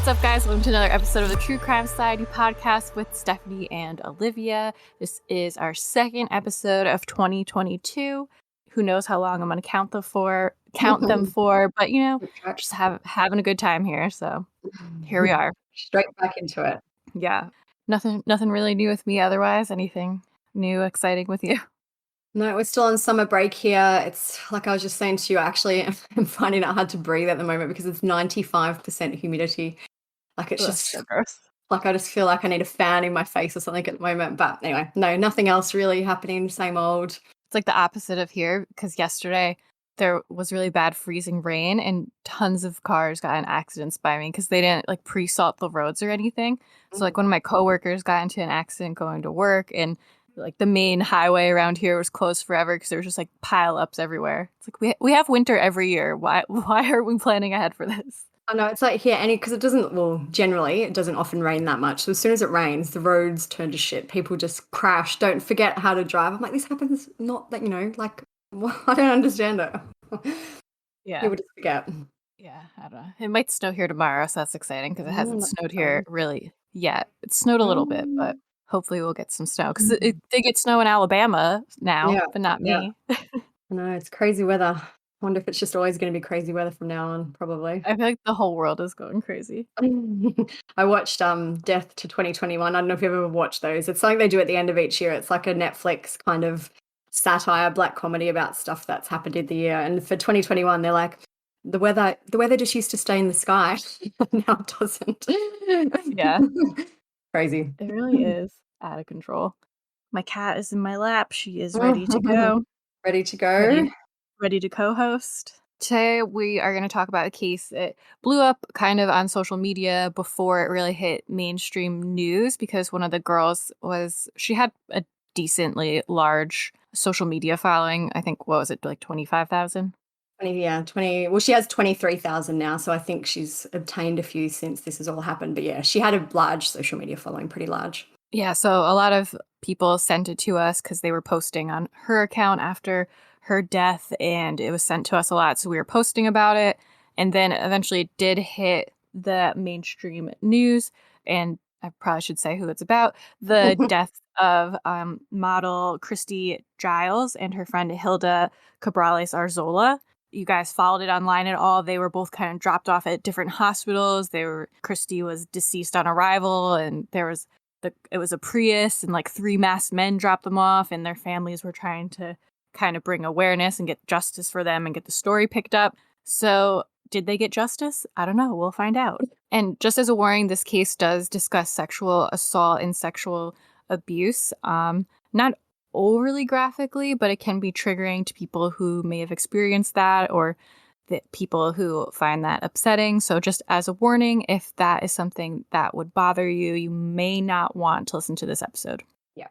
What's up, guys? Welcome to another episode of the True Crime Society podcast with Stephanie and Olivia. This is our second episode of 2022. Who knows how long I'm going to count them for, but just having a good time here. So here we are. Straight back into it. Yeah. Nothing really new with me otherwise. Anything new, exciting with you? No, we're still on summer break here. It's like I was just saying to you, actually, I'm finding it hard to breathe at the moment because it's 95% humidity. Like it's just so gross. Like I just feel like I need a fan in my face or something at the moment. But anyway, no, nothing else really happening. Same old. It's like the opposite of here because yesterday there was really bad freezing rain and tons of cars got in accidents by me because they didn't like pre-salt the roads or anything. So like one of my coworkers got into an accident going to work and like the main highway around here was closed forever because there was just like pile-ups everywhere. It's like we have winter every year. Why aren't we planning ahead for this? I know, it's like here, because generally it doesn't often rain that much. So as soon as it rains, the roads turn to shit. People just crash, don't forget how to drive. I'm like, this happens not that, I don't understand it. Yeah. People just forget. Yeah, I don't know. It might snow here tomorrow, so that's exciting because it hasn't snowed here really yet. It snowed a little bit, but hopefully we'll get some snow because they get snow in Alabama now, but not me. No, it's crazy weather. I wonder if it's just always going to be crazy weather from now on, probably. I feel like the whole world is going crazy. I watched Death to 2021. I don't know if you've ever watched those. It's something they do at the end of each year. It's like a Netflix kind of satire, black comedy about stuff that's happened in the year. And for 2021, they're like, the weather just used to stay in the sky. Now it doesn't. Yeah. Crazy. It really is out of control. My cat is in my lap. She is ready to go. Ready to go? Ready to co-host. Today we are going to talk about a case that blew up kind of on social media before it really hit mainstream news because one of the girls she had a decently large social media following. I think, what was it, like 25,000? 20. Well, she has 23,000 now, so I think she's obtained a few since this has all happened. But yeah, she had a large social media following, pretty large. Yeah, so a lot of people sent it to us because they were posting on her account after her death, and it was sent to us a lot, so we were posting about it. And then eventually it did hit the mainstream news, and I probably should say who it's about. The death of model Christy Giles and her friend Hilda Cabrales-Arzola. You guys followed it online at all? They were both kind of dropped off at different hospitals. Christy was deceased on arrival, and it was a Prius, and like 3 masked men dropped them off, and their families were trying to kind of bring awareness and get justice for them and get the story picked up. So did they get justice? I don't know. We'll find out. And just as a warning, this case does discuss sexual assault and sexual abuse. Not overly graphically, but it can be triggering to people who may have experienced that or people who find that upsetting. So just as a warning, if that is something that would bother you, you may not want to listen to this episode. Yeah.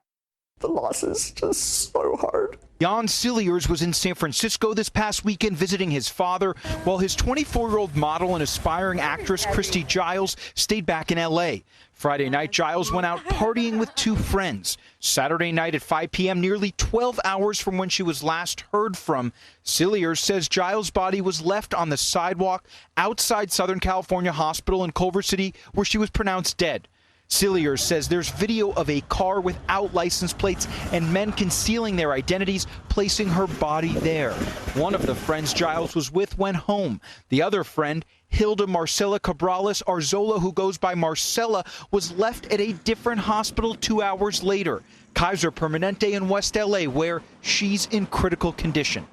The loss is just so hard. Jan Cilliers was in San Francisco this past weekend visiting his father, while his 24-year-old model and aspiring actress Christy Giles stayed back in L.A. Friday night, Giles went out partying with 2 friends. Saturday night at 5 p.m., nearly 12 hours from when she was last heard from, Cilliers says Giles' body was left on the sidewalk outside Southern California Hospital in Culver City, where she was pronounced dead. Cilliers says there's video of a car without license plates and men concealing their identities, placing her body there. One of the friends Giles was with went home. The other friend, Hilda Marcela Cabrales-Arzola, who goes by Marcela, was left at a different hospital 2 hours later, Kaiser Permanente in West LA, where she's in critical condition.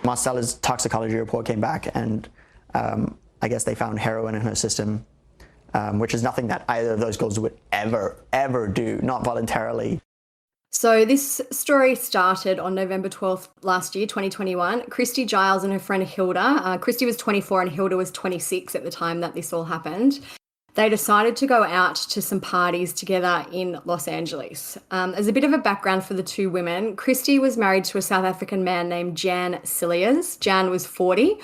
Marcela's toxicology report came back, and I guess they found heroin in her system. Which is nothing that either of those girls would ever do, not voluntarily. So this story started on November 12th last year, 2021. Christy Giles and her friend Hilda, Christy was 24 and Hilda was 26 at the time that this all happened. They decided to go out to some parties together in Los Angeles. As a bit of a background for the 2 women, Christy was married to a South African man named Jan Cilliers. Jan was 40.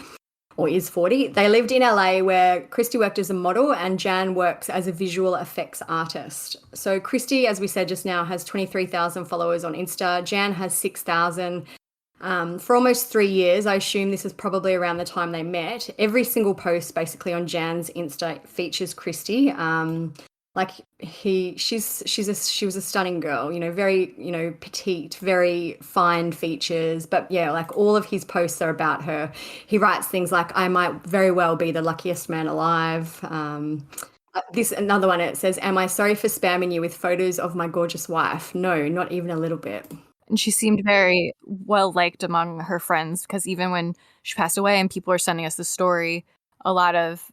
Or is 40. They lived in LA where Christy worked as a model and Jan works as a visual effects artist. So Christy, as we said just now, has 23,000 followers on Insta. Jan has 6,000. For almost 3 years. I assume this is probably around the time they met. Every single post basically on Jan's Insta features Christy. She was a stunning girl, very, petite, very fine features. But yeah, like all of his posts are about her. He writes things like, I might very well be the luckiest man alive. This another one, it says, am I sorry for spamming you with photos of my gorgeous wife? No, not even a little bit. And she seemed very well liked among her friends, because even when she passed away and people are sending us the story, a lot of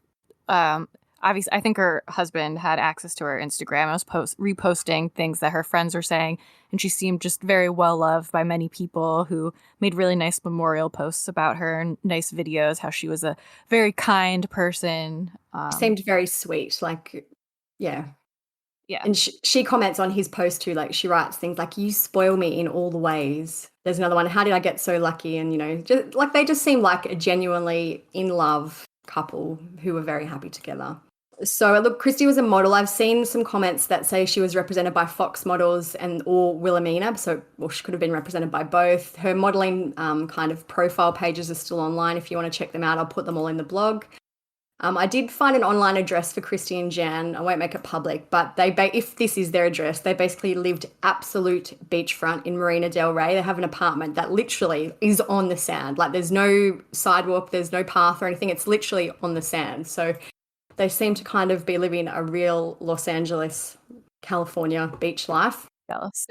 obviously, I think her husband had access to her Instagram and was reposting things that her friends were saying, and she seemed just very well loved by many people who made really nice memorial posts about her and nice videos, how she was a very kind person. Seemed very sweet, like, yeah. Yeah. And she comments on his post too, like she writes things like, you spoil me in all the ways. There's another one, how did I get so lucky? And, they just seem like a genuinely in love couple who were very happy together. So look, Christy was a model. I've seen some comments that say she was represented by Fox Models or Wilhelmina. She could have been represented by both. Her modeling kind of profile pages are still online. If you want to check them out, I'll put them all in the blog. I did find an online address for Christy and Jan. I won't make it public, but if this is their address, they basically lived absolute beachfront in Marina Del Rey. They have an apartment that literally is on the sand. Like there's no sidewalk, there's no path or anything. It's literally on the sand. So they seem to kind of be living a real Los Angeles, California beach life. Jealous.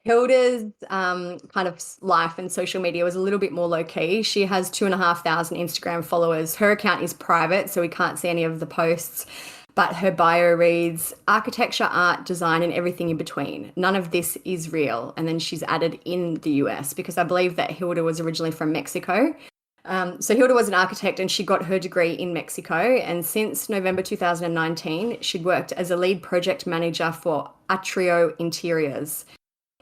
Hilda's kind of life and social media was a little bit more low-key. She has 2,500 Instagram followers. Her account is private, so we can't see any of the posts. But her bio reads, architecture, art, design, and everything in between. None of this is real. And then she's added in the US, because I believe that Hilda was originally from Mexico. So Hilda was an architect and she got her degree in Mexico. And since November 2019, she'd worked as a lead project manager for Atrio Interiors.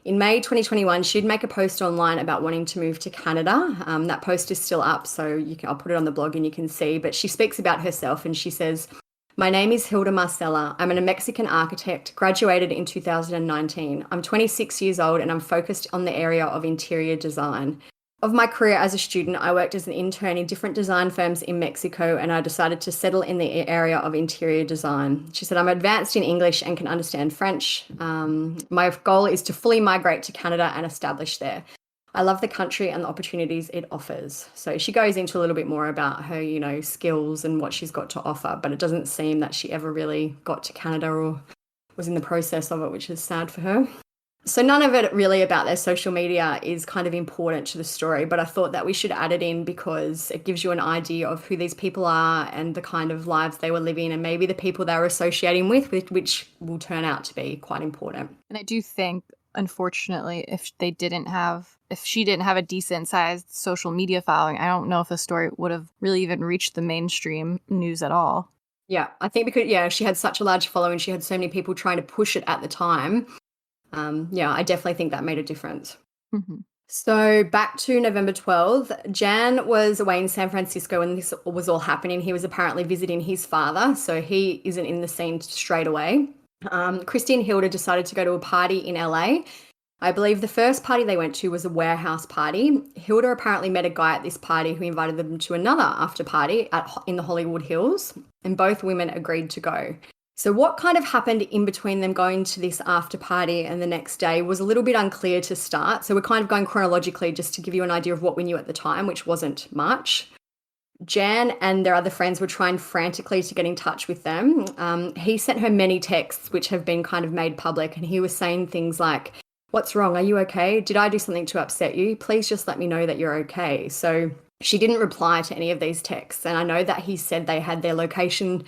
In May 2021, she'd make a post online about wanting to move to Canada. That post is still up, so I'll put it on the blog and you can see. But she speaks about herself and she says, my name is Hilda Marcela. I'm a Mexican architect, graduated in 2019. I'm 26 years old and I'm focused on the area of interior design. Of my career as a student, I worked as an intern in different design firms in Mexico and I decided to settle in the area of interior design. She said, I'm advanced in English and can understand French. My goal is to fully migrate to Canada and establish there. I love the country and the opportunities it offers. So she goes into a little bit more about her, skills and what she's got to offer, but it doesn't seem that she ever really got to Canada or was in the process of it, which is sad for her. So none of it really about their social media is kind of important to the story, but I thought that we should add it in because it gives you an idea of who these people are and the kind of lives they were living and maybe the people they were associating with, which will turn out to be quite important. And I do think, unfortunately, if she didn't have a decent sized social media following, I don't know if the story would have really even reached the mainstream news at all. Yeah, I think because, she had such a large following, she had so many people trying to push it at the time. I definitely think that made a difference. Mm-hmm. So back to November 12th, Jan was away in San Francisco when this was all happening. He was apparently visiting his father, so he isn't in the scene straight away. Christy and Hilda decided to go to a party in LA. I believe the first party they went to was a warehouse party. Hilda apparently met a guy at this party who invited them to another after party in the Hollywood Hills, and both women agreed to go. So what kind of happened in between them going to this after party and the next day was a little bit unclear to start. So we're kind of going chronologically just to give you an idea of what we knew at the time, which wasn't much. Jan and their other friends were trying frantically to get in touch with them. He sent her many texts which have been kind of made public, and he was saying things like, what's wrong? Are you okay? Did I do something to upset you? Please just let me know that you're okay. So she didn't reply to any of these texts. And I know that he said they had their location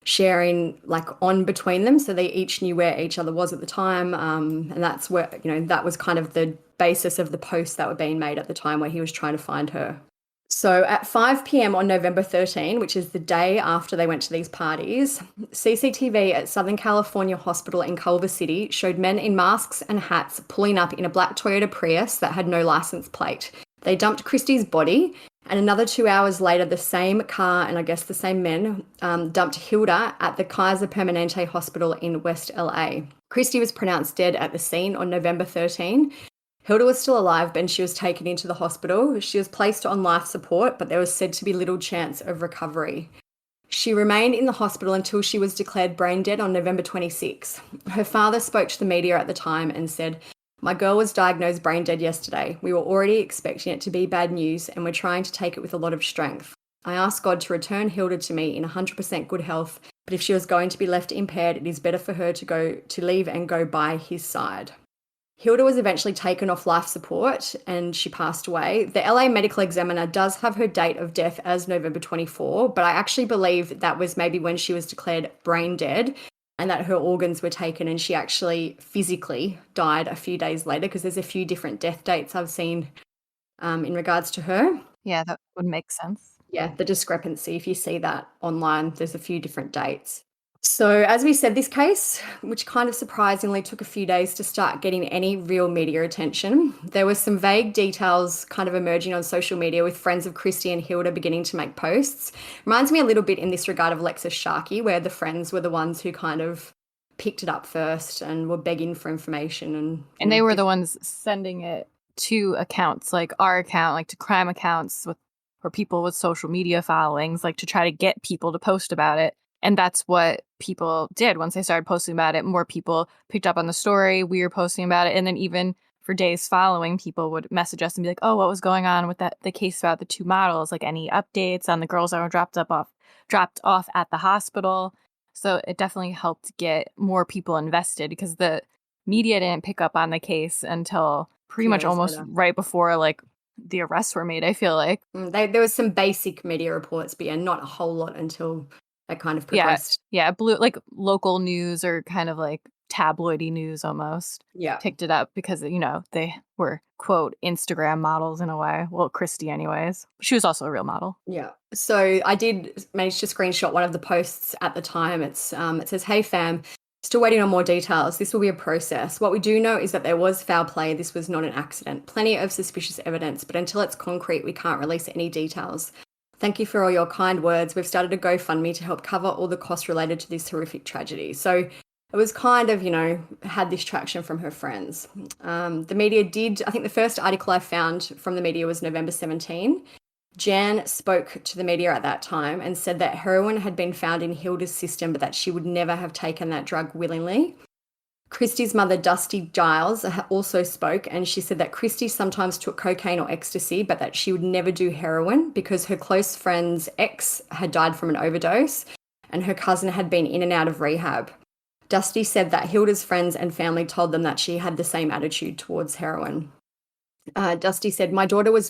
sharing on between them, so they each knew where each other was at the time, and that's where that was kind of the basis of the posts that were being made at the time where he was trying to find her. So at 5 p.m. on November 13, which is the day after they went to these parties, CCTV at Southern California Hospital in Culver City showed men in masks and hats pulling up in a black Toyota Prius that had no license plate. They dumped Christy's body, and another 2 hours later, the same car and I guess the same men dumped Hilda at the Kaiser Permanente Hospital in West LA. Christy was pronounced dead at the scene on November 13, Hilda was still alive and she was taken into the hospital. She was placed on life support, but there was said to be little chance of recovery. She remained in the hospital until she was declared brain dead on November 26. Her father spoke to the media at the time and said, "My girl was diagnosed brain dead yesterday. We were already expecting it to be bad news and we're trying to take it with a lot of strength. I asked God to return Hilda to me in 100% good health, but if she was going to be left impaired, it is better for her to leave and go by his side." Hilda was eventually taken off life support and she passed away. The LA Medical Examiner does have her date of death as November 24, but I actually believe that was maybe when she was declared brain dead and that her organs were taken and she actually physically died a few days later, because there's a few different death dates I've seen in regards to her. Yeah, that would make sense. Yeah, the discrepancy, if you see that online, there's a few different dates. So as we said, this case, which kind of surprisingly took a few days to start getting any real media attention, there were some vague details kind of emerging on social media with friends of Christy and Hilda beginning to make posts. Reminds me a little bit in this regard of Lexus Sharkey, where the friends were the ones who kind of picked it up first and were begging for information. And they were the ones sending it to accounts like our account, like to crime accounts or people with social media followings, like to try to get people to post about it. And that's what people did. Once they started posting about it, more people picked up on the story. We were posting about it. And then even for days following, people would message us and be like, "Oh, what was going on with the case about the two models? Like any updates on the girls that were dropped off at the hospital?" So it definitely helped get more people invested, because the media didn't pick up on the case until pretty much almost right before like the arrests were made, I feel like. There was some basic media reports, but yeah, not a whole lot until that kind of progressed. Yeah, blue, like local news or kind of like tabloidy news almost. Yeah. Picked it up because, they were, quote, Instagram models in a way. Well, Christy anyways. She was also a real model. Yeah. So I did manage to screenshot one of the posts at the time. It says, "Hey fam, still waiting on more details. This will be a process. What we do know is that there was foul play. This was not an accident. Plenty of suspicious evidence, but until it's concrete, we can't release any details. Thank you for all your kind words. We've started a GoFundMe to help cover all the costs related to this horrific tragedy." So it was kind of, had this traction from her friends. The media did, I think the first article I found from the media was November 17. Jan spoke to the media at that time and said that heroin had been found in Hilda's system, but that she would never have taken that drug willingly. Christy's mother, Christy Giles, also spoke, and she said that Christy sometimes took cocaine or ecstasy, but that she would never do heroin because her close friend's ex had died from an overdose and her cousin had been in and out of rehab. Dusty said that Hilda's friends and family told them that she had the same attitude towards heroin. Dusty said, "My daughter was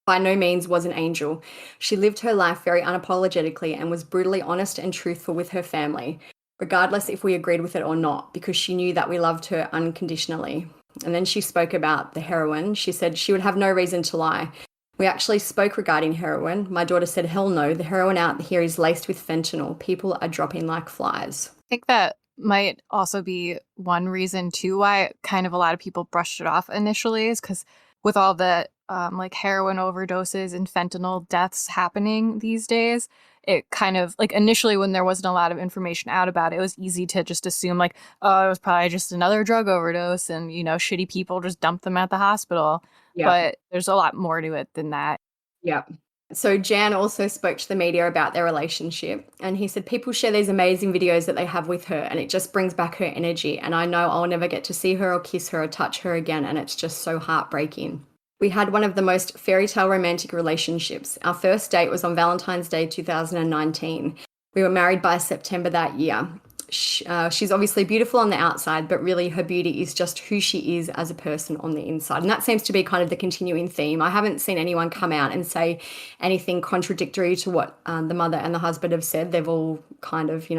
by no means was an angel. She lived her life very unapologetically and was brutally honest and truthful with her family, regardless if we agreed with it or not, because she knew that we loved her unconditionally." And then she spoke about the heroin. She said she would have no reason to lie. "We actually spoke regarding heroin. My daughter said, hell no, the heroin out here is laced with fentanyl. People are dropping like flies." I think that might also be one reason too why kind of a lot of people brushed it off initially, is because with all the like heroin overdoses and fentanyl deaths happening these days, it kind of like initially when there wasn't a lot of information out about it, it was easy to just assume like, oh, it was probably just another drug overdose and, shitty people just dumped them at the hospital. Yeah. But there's a lot more to it than that. Yeah. So Jan also spoke to the media about their relationship, and he said, "People share these amazing videos that they have with her and it just brings back her energy, and I know I'll never get to see her or kiss her or touch her again, and it's just so heartbreaking. We had one of the most fairy tale romantic relationships. Our first date was on Valentine's Day 2019. We were married by September that year. She's obviously beautiful on the outside, but really her beauty is just who she is as a person on the inside." And that seems to be kind of the continuing theme. I haven't seen anyone come out and say anything contradictory to what the mother and the husband have said. They've all kind of,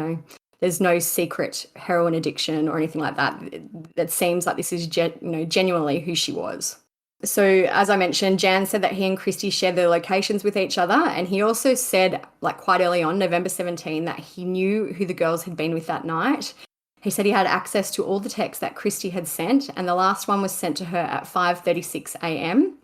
there's no secret heroin addiction or anything like that. It seems like this is genuinely who she was. So as I mentioned, Jan said that he and Christy shared their locations with each other, and he also said, like quite early on, November 17, that he knew who the girls had been with that night. He said he had access to all the texts that Christy had sent, and the last one was sent to her at 5:36 a.m.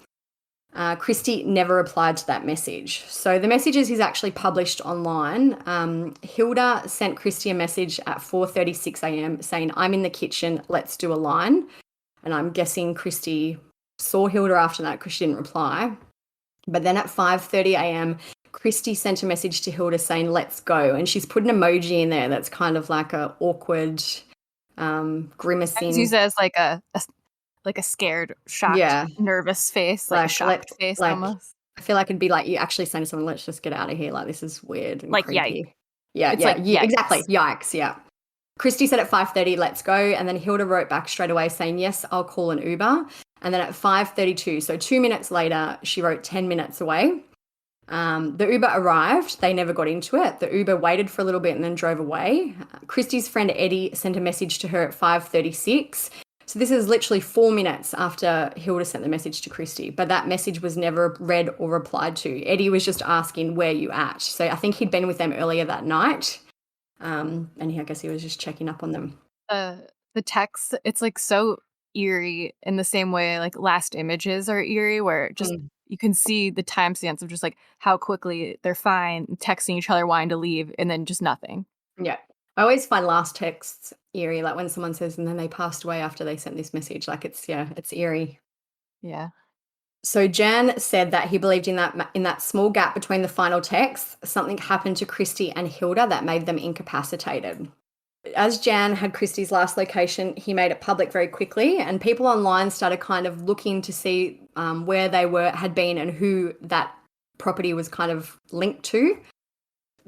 Christy never replied to that message. So the messages he's actually published online. Hilda sent Christy a message at 4:36 a.m. saying, "I'm in the kitchen, let's do a line." And I'm guessing Christy saw Hilda after that because she didn't reply. But then at 5:30 a.m., Christy sent a message to Hilda saying, let's go. And she's put an emoji in there that's kind of like a awkward, grimacing. Use it as like a scared, shocked, nervous face, like a shocked face almost. I feel like it'd be like you actually saying to someone, let's just get out of here. Like, this is weird and like creepy. Yikes. Yeah, it's yeah, like yeah, yikes. Exactly. Yikes, yeah. Christy said at 5:30, let's go. And then Hilda wrote back straight away saying, yes, I'll call an Uber. And then at 5:32, so 2 minutes later, she wrote 10 minutes away. The Uber arrived. They never got into it. The Uber waited for a little bit and then drove away. Christy's friend Eddie sent a message to her at 5:36. So this is literally 4 minutes after Hilda sent the message to Christy, but that message was never read or replied to. Eddie was just asking, where you at? So I think he'd been with them earlier that night. And I guess he was just checking up on them. The text, it's like so eerie in the same way like last images are eerie, where just you can see the timestamps of just like how quickly they're fine, texting each other, wanting to leave, and then just nothing. Yeah. I always find last texts eerie, like when someone says, and then they passed away after they sent this message. Like it's eerie. Yeah. So Jan said that he believed in that small gap between the final texts, something happened to Christy and Hilda that made them incapacitated. As Jan had Christy's last location, he made it public very quickly, and people online started kind of looking to see where they had been and who that property was kind of linked to.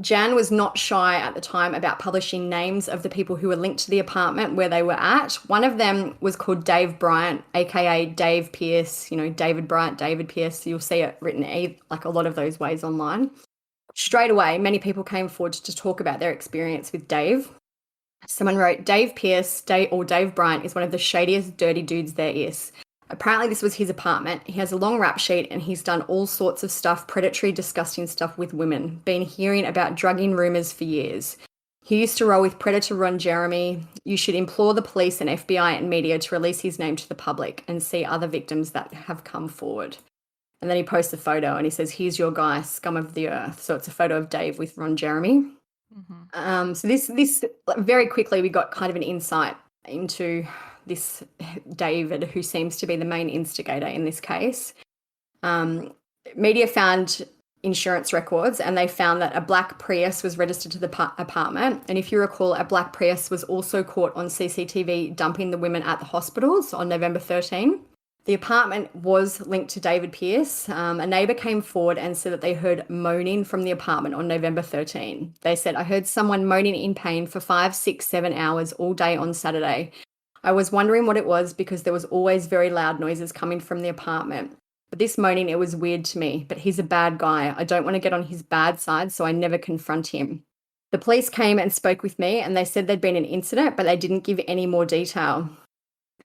Jan was not shy at the time about publishing names of the people who were linked to the apartment where they were at. One of them was called Dave Bryant, aka Dave Pierce, David Bryant, David Pierce. You'll see it written like a lot of those ways online. Straight away, many people came forward to talk about their experience with Dave. Someone wrote, Dave Pierce, or Dave Bryant, is one of the shadiest, dirty dudes there is. Apparently this was his apartment. He has a long rap sheet and he's done all sorts of stuff, predatory, disgusting stuff with women. Been hearing about drugging rumours for years. He used to roll with predator Ron Jeremy. You should implore the police and FBI and media to release his name to the public and see other victims that have come forward. And then he posts a photo and he says, here's your guy, scum of the earth. So it's a photo of Dave with Ron Jeremy. Mm-hmm. So this very quickly we got kind of an insight into this David, who seems to be the main instigator in this case. Media found insurance records and they found that a black Prius was registered to the apartment. And if you recall, a black Prius was also caught on CCTV dumping the women at the hospitals on November 13. The apartment was linked to David Pierce. A neighbour came forward and said that they heard moaning from the apartment on November 13. They said, I heard someone moaning in pain for 5, 6, 7 hours all day on Saturday. I was wondering what it was because there was always very loud noises coming from the apartment. But this moaning, it was weird to me. But he's a bad guy. I don't want to get on his bad side, so I never confront him. The police came and spoke with me and they said there'd been an incident, but they didn't give any more detail.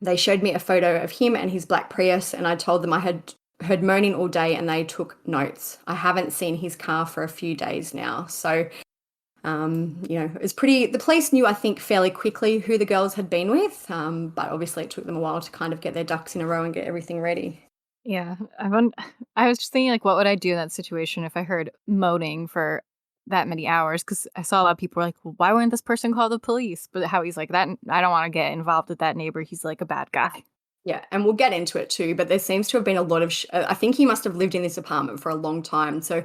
They showed me a photo of him and his black Prius, and I told them I had heard moaning all day and they took notes. I haven't seen his car for a few days now. So, it was the police knew, I think, fairly quickly who the girls had been with, but obviously it took them a while to kind of get their ducks in a row and get everything ready. Yeah. I was just thinking, like, what would I do in that situation if I heard moaning for that many hours? Because I saw a lot of people were like, well, why wouldn't this person call the police? But how he's like, that I don't want to get involved with that neighbor. He's like a bad guy. Yeah, and we'll get into it too, but there seems to have been a lot of I think he must have lived in this apartment for a long time. So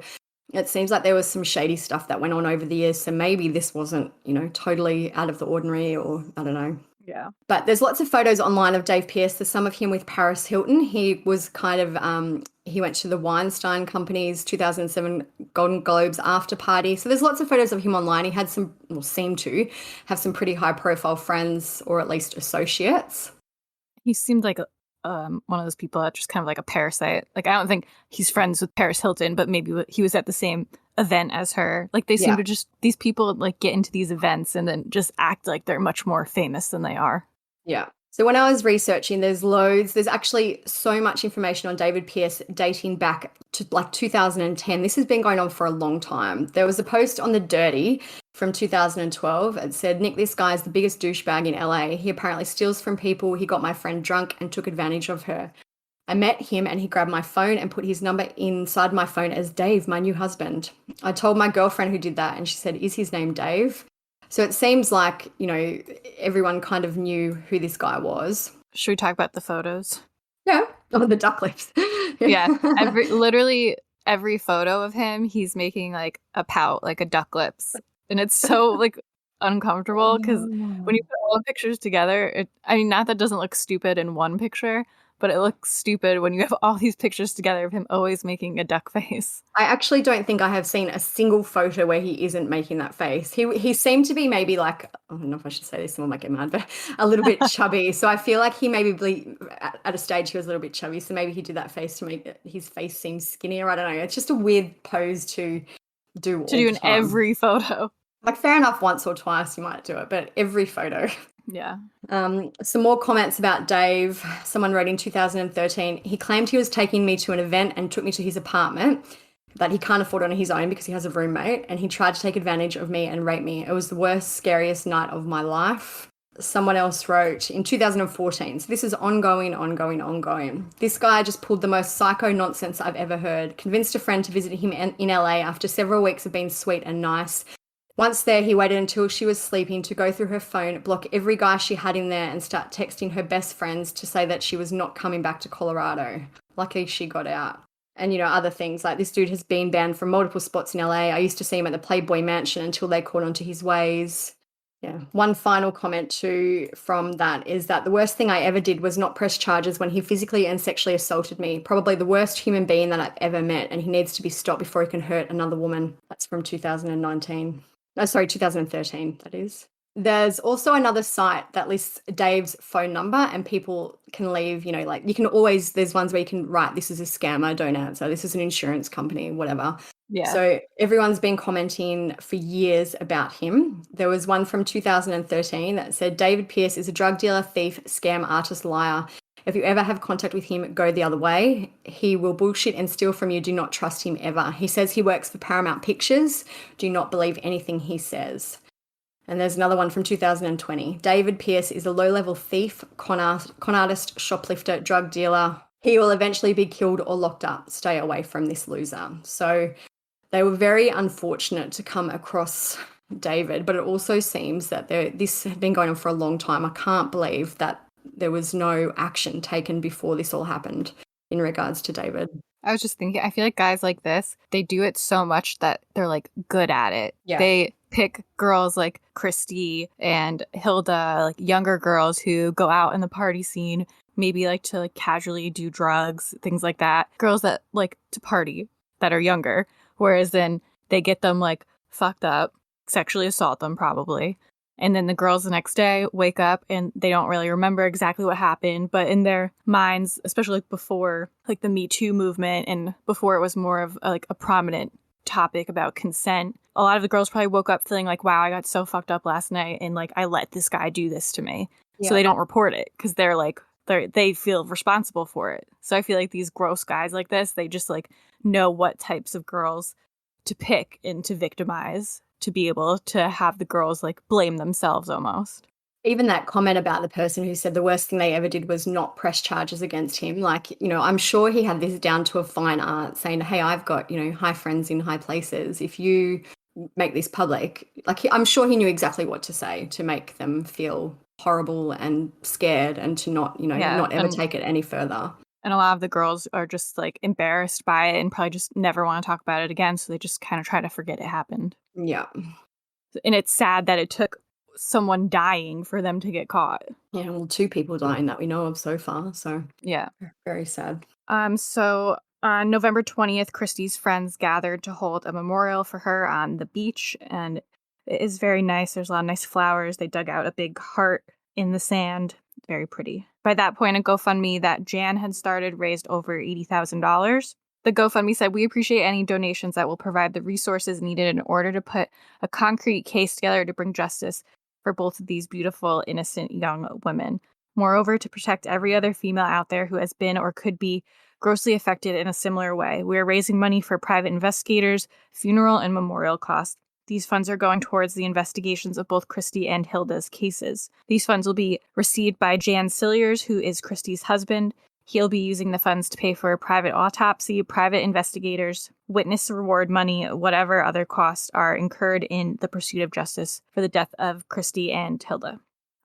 it seems like there was some shady stuff that went on over the years. So maybe this wasn't, totally out of the ordinary, or I don't know. Yeah. But there's lots of photos online of Dave Pierce. There's some of him with Paris Hilton. He was kind of, he went to the Weinstein Company's 2007 Golden Globes after party. So there's lots of photos of him online. He had seemed to have some pretty high profile friends, or at least associates. He seemed like one of those people that just kind of like a parasite. Like, I don't think he's friends with Paris Hilton, but maybe he was at the same event as her. Like, they seem to just, these people like get into these events and then just act like they're much more famous than they are. Yeah. So when I was researching, there's actually so much information on David Pierce dating back to like 2010. This has been going on for a long time. There was a post on The Dirty from 2012. It said, Nick, this guy's the biggest douchebag in LA. He apparently steals from people. He got my friend drunk and took advantage of her. I met him and he grabbed my phone and put his number inside my phone as Dave, my new husband. I told my girlfriend who did that and she said, is his name Dave? So it seems like, everyone kind of knew who this guy was. Should we talk about the photos? Yeah, oh, the duck lips. Yeah, literally every photo of him, he's making like a pout, like a duck lips, and it's so like uncomfortable because when you put all the pictures together, I mean, not that it doesn't look stupid in one picture, but it looks stupid when you have all these pictures together of him always making a duck face. I actually don't think I have seen a single photo where he isn't making that face. He seemed to be maybe like, I don't know if I should say this, someone might get mad, but a little bit chubby. So I feel like he maybe at a stage he was a little bit chubby. So maybe he did that face to make his face seem skinnier. I don't know. It's just a weird pose to do all the In time. every photo. Like fair enough, once or twice you might do it, but every photo. Yeah. Some more comments about Dave. Someone wrote in 2013, he claimed he was taking me to an event and took me to his apartment that he can't afford on his own because he has a roommate, and he tried to take advantage of me and rape me. It was the worst, scariest night of my life. Someone else wrote in 2014, so this is ongoing. This guy just pulled the most psycho nonsense I've ever heard. Convinced a friend to visit him in LA after several weeks of being sweet and nice. Once there, he waited until she was sleeping to go through her phone, block every guy she had in there, and start texting her best friends to say that she was not coming back to Colorado. Lucky she got out. And, you know, other things like this dude has been banned from multiple spots in LA. I used to see him at the Playboy Mansion until they caught onto his ways. Yeah. One final comment too from that is that the worst thing I ever did was not press charges when he physically and sexually assaulted me. Probably the worst human being that I've ever met, and he needs to be stopped before he can hurt another woman. That's from 2019. No, sorry, 2013, that is. There's also another site that lists Dave's phone number, and people can leave, you know, like you can always, there's ones where you can write, this is a scammer, don't answer, this is an insurance company, whatever. Yeah. So everyone's been commenting for years about him. There was one from 2013 that said, David Pierce is a drug dealer, thief, scam artist, liar. If you ever have contact with him, go the other way. He will bullshit and steal from you. Do not trust him ever. He says he works for Paramount Pictures. Do not believe anything he says. And there's another one from 2020. David Pierce is a low-level thief, con artist, shoplifter, drug dealer. He will eventually be killed or locked up. Stay away from this loser. So they were very unfortunate to come across David, but it also seems that this had been going on for a long time. I can't believe that there was no action taken before this all happened in regards to David. I was just thinking, I feel like guys like this, they do it so much that they're like good at it. Yeah. They pick girls like Christy and Hilda, like younger girls who go out in the party scene, maybe like to like casually do drugs, things like that. Girls that like to party that are younger, whereas then they get them like fucked up, sexually assault them probably. And then the girls the next day wake up and they don't really remember exactly what happened. But in their minds, especially like before like the Me Too movement and before it was more of like a prominent topic about consent, a lot of the girls probably woke up feeling like, wow, I got so fucked up last night and like I let this guy do this to me. Yeah. So they don't report it because they're like, they feel responsible for it. So I feel like these gross guys like this, they just like know what types of girls to pick and to victimize, to be able to have the girls like blame themselves almost. Even that comment about the person who said the worst thing they ever did was not press charges against him. Like, you know, I'm sure he had this down to a fine art, saying, hey, I've got, you know, high friends in high places. If you make this public, like I'm sure he knew exactly what to say to make them feel horrible and scared and to not, you know, not ever take it any further. And a lot of the girls are just like embarrassed by it and probably just never want to talk about it again. So they just kind of try to forget it happened. Yeah. And it's sad that it took someone dying for them to get caught. Yeah, well, 2 people dying that we know of so far. So yeah, very sad. So on November 20th, Christy's friends gathered to hold a memorial for her on the beach. And it is very nice. There's a lot of nice flowers. They dug out a big heart in the sand. Very pretty. By that point, a GoFundMe that Jan had started raised over $80,000. The GoFundMe said, we appreciate any donations that will provide the resources needed in order to put a concrete case together to bring justice for both of these beautiful, innocent young women. Moreover, to protect every other female out there who has been or could be grossly affected in a similar way. We are raising money for private investigators, funeral, and memorial costs. These funds are going towards the investigations of both Christy and Hilda's cases. These funds will be received by Jan Silliers, who is Christy's husband. He'll be using the funds to pay for a private autopsy, private investigators, witness reward money, whatever other costs are incurred in the pursuit of justice for the death of Christy and Hilda.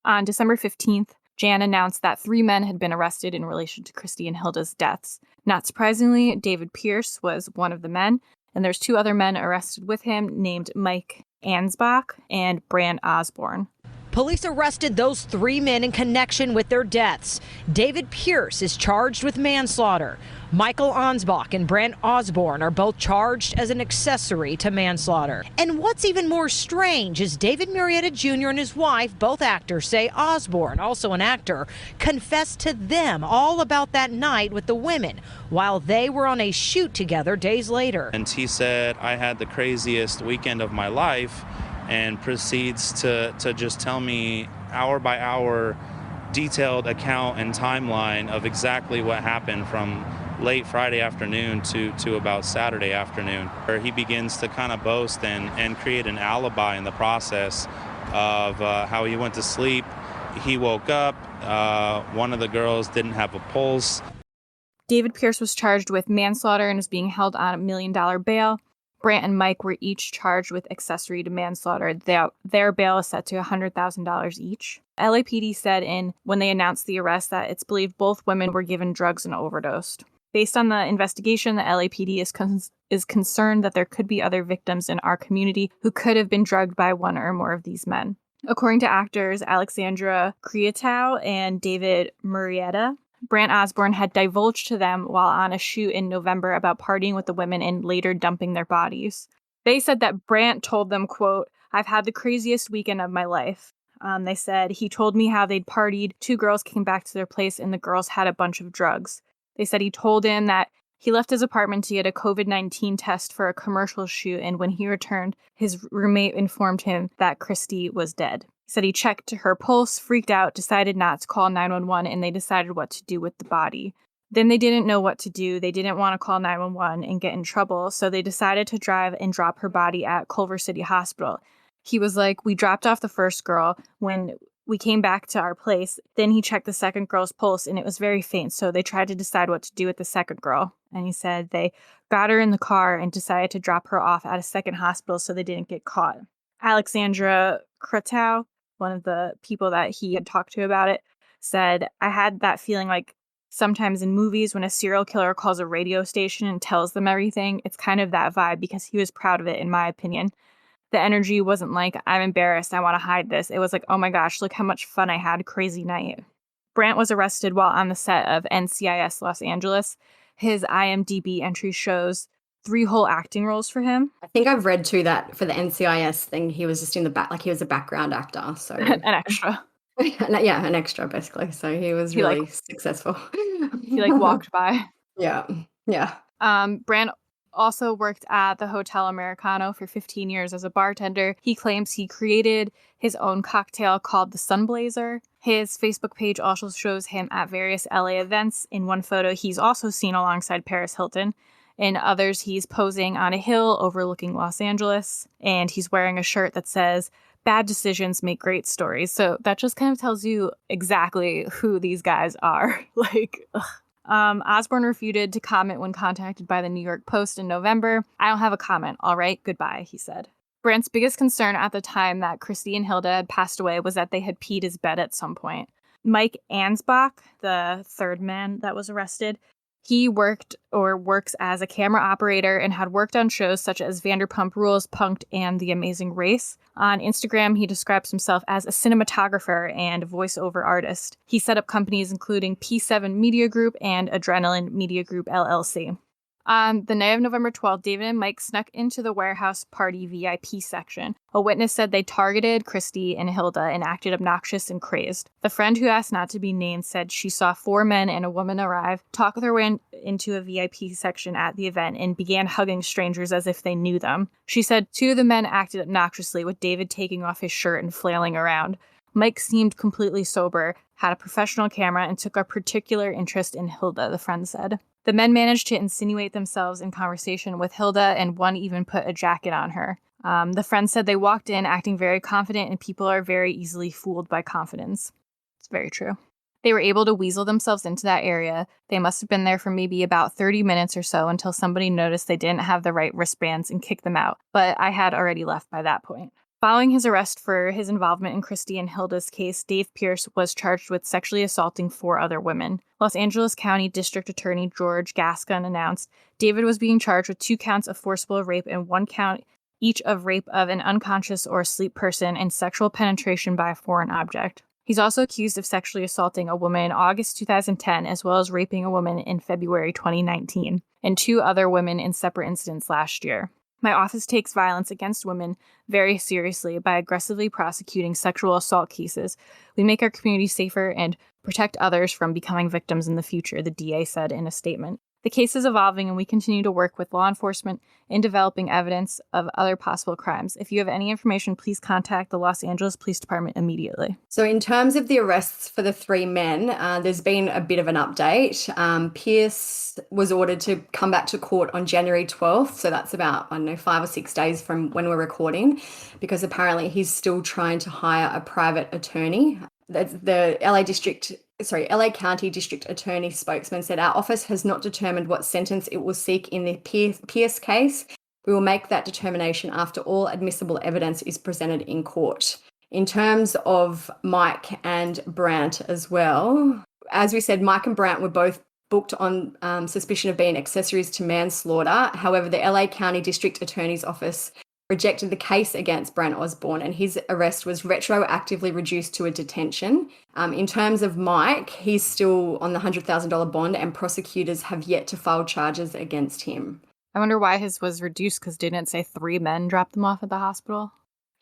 On December 15th, Jan announced that 3 men had been arrested in relation to Christy and Hilda's deaths. Not surprisingly, David Pierce was one of the men, and there's 2 other men arrested with him named Mike Ansbach and Brant Osborne. Police arrested those 3 men in connection with their deaths. David Pierce is charged with manslaughter. Michael Ansbach and Brant Osborne are both charged as an accessory to manslaughter. And what's even more strange is David Murrieta Jr. and his wife, both actors, say Osborne, also an actor, confessed to them all about that night with the women while they were on a shoot together days later. And he said, I had the craziest weekend of my life, and proceeds to just tell me hour by hour detailed account and timeline of exactly what happened from late Friday afternoon to about Saturday afternoon, where he begins to kind of boast and create an alibi in the process of how he went to sleep. He woke up, one of the girls didn't have a pulse. David Pierce was charged with manslaughter and is being held on $1 million bail. Brant and Mike were each charged with accessory to manslaughter. Their bail is set to $100,000 each. LAPD said when they announced the arrest that it's believed both women were given drugs and overdosed. Based on the investigation, the LAPD is concerned that there could be other victims in our community who could have been drugged by one or more of these men. According to actors Alexandra Creatow and David Murrieta, Brant Osborne had divulged to them while on a shoot in November about partying with the women and later dumping their bodies. They said that Brant told them, quote, I've had the craziest weekend of my life. They said he told me how they'd partied, 2 girls came back to their place and the girls had a bunch of drugs. They said he told him that he left his apartment to get a COVID-19 test for a commercial shoot, and when he returned, his roommate informed him that Christy was dead. He said he checked her pulse, freaked out, decided not to call 911, and they decided what to do with the body. Then they didn't know what to do. They didn't want to call 911 and get in trouble, so they decided to drive and drop her body at Culver City Hospital. He was like, we dropped off the first girl. When we came back to our place, then he checked the second girl's pulse, and it was very faint, so they tried to decide what to do with the second girl. And he said they got her in the car and decided to drop her off at a second hospital so they didn't get caught. Alexandra Creatow, one of the people that he had talked to about it, said, I had that feeling like sometimes in movies when a serial killer calls a radio station and tells them everything, it's kind of that vibe because he was proud of it, in my opinion. The energy wasn't like, I'm embarrassed, I want to hide this. It was like, oh my gosh, look how much fun I had, crazy night. Brant was arrested while on the set of NCIS Los Angeles. His IMDb entry shows 3 whole acting roles for him. I think I've read too that for the NCIS thing, he was just in the back, like he was a background actor. So An extra. Yeah, an extra basically. So he was really successful. He walked by. Yeah. Brant also worked at the Hotel Americano for 15 years as a bartender. He claims he created his own cocktail called the Sunblazer. His Facebook page also shows him at various LA events. In one photo, he's also seen alongside Paris Hilton. In others, he's posing on a hill overlooking Los Angeles, and he's wearing a shirt that says, bad decisions make great stories. So that just kind of tells you exactly who these guys are. Osborne refuted to comment when contacted by the New York Post in November. I don't have a comment. All right, goodbye, he said. Brant's biggest concern at the time that Christy and Hilda had passed away was that they had peed his bed at some point. Mike Ansbach, the third man that was arrested, he works as a camera operator and had worked on shows such as Vanderpump Rules, Punk'd, and The Amazing Race. On Instagram, he describes himself as a cinematographer and voiceover artist. He set up companies including P7 Media Group and Adrenaline Media Group, LLC. On the night of November 12th, David and Mike snuck into the warehouse party VIP section. A witness said they targeted Christy and Hilda and acted obnoxious and crazed. The friend who asked not to be named said she saw 4 men and a woman arrive, talk their way into a VIP section at the event, and began hugging strangers as if they knew them. She said 2 of the men acted obnoxiously, with David taking off his shirt and flailing around. Mike seemed completely sober, had a professional camera, and took a particular interest in Hilda, the friend said. The men managed to insinuate themselves in conversation with Hilda, and one even put a jacket on her. The friend said they walked in acting very confident, and people are very easily fooled by confidence. It's very true. They were able to weasel themselves into that area. They must have been there for maybe about 30 minutes or so until somebody noticed they didn't have the right wristbands and kicked them out. But I had already left by that point. Following his arrest for his involvement in Christy and Hilda's case, Dave Pierce was charged with sexually assaulting 4 other women. Los Angeles County District Attorney George Gascon announced David was being charged with 2 counts of forcible rape and 1 count each of rape of an unconscious or asleep person and sexual penetration by a foreign object. He's also accused of sexually assaulting a woman in August 2010, as well as raping a woman in February 2019, and 2 other women in separate incidents last year. My office takes violence against women very seriously by aggressively prosecuting sexual assault cases. We make our community safer and protect others from becoming victims in the future, the DA said in a statement. The case is evolving, and we continue to work with law enforcement in developing evidence of other possible crimes. If you have any information, please contact the Los Angeles Police Department immediately. So in terms of the arrests for the 3 men, there's been a bit of an update. Pierce was ordered to come back to court on January 12th. So that's about, 5 or 6 days from when we're recording, because apparently he's still trying to hire a private attorney. The LA County District Attorney spokesman said, our office has not determined what sentence it will seek in the Pierce case. We will make that determination after all admissible evidence is presented in court. In terms of Mike and Brandt as well, as we said, Mike and Brandt were both booked on suspicion of being accessories to manslaughter. However, the LA County District Attorney's Office rejected the case against Brandt Osborne, and his arrest was retroactively reduced to a detention. In terms of Mike, he's still on the $100,000 bond, and prosecutors have yet to file charges against him. I wonder why his was reduced, because didn't it say 3 men dropped them off at the hospital?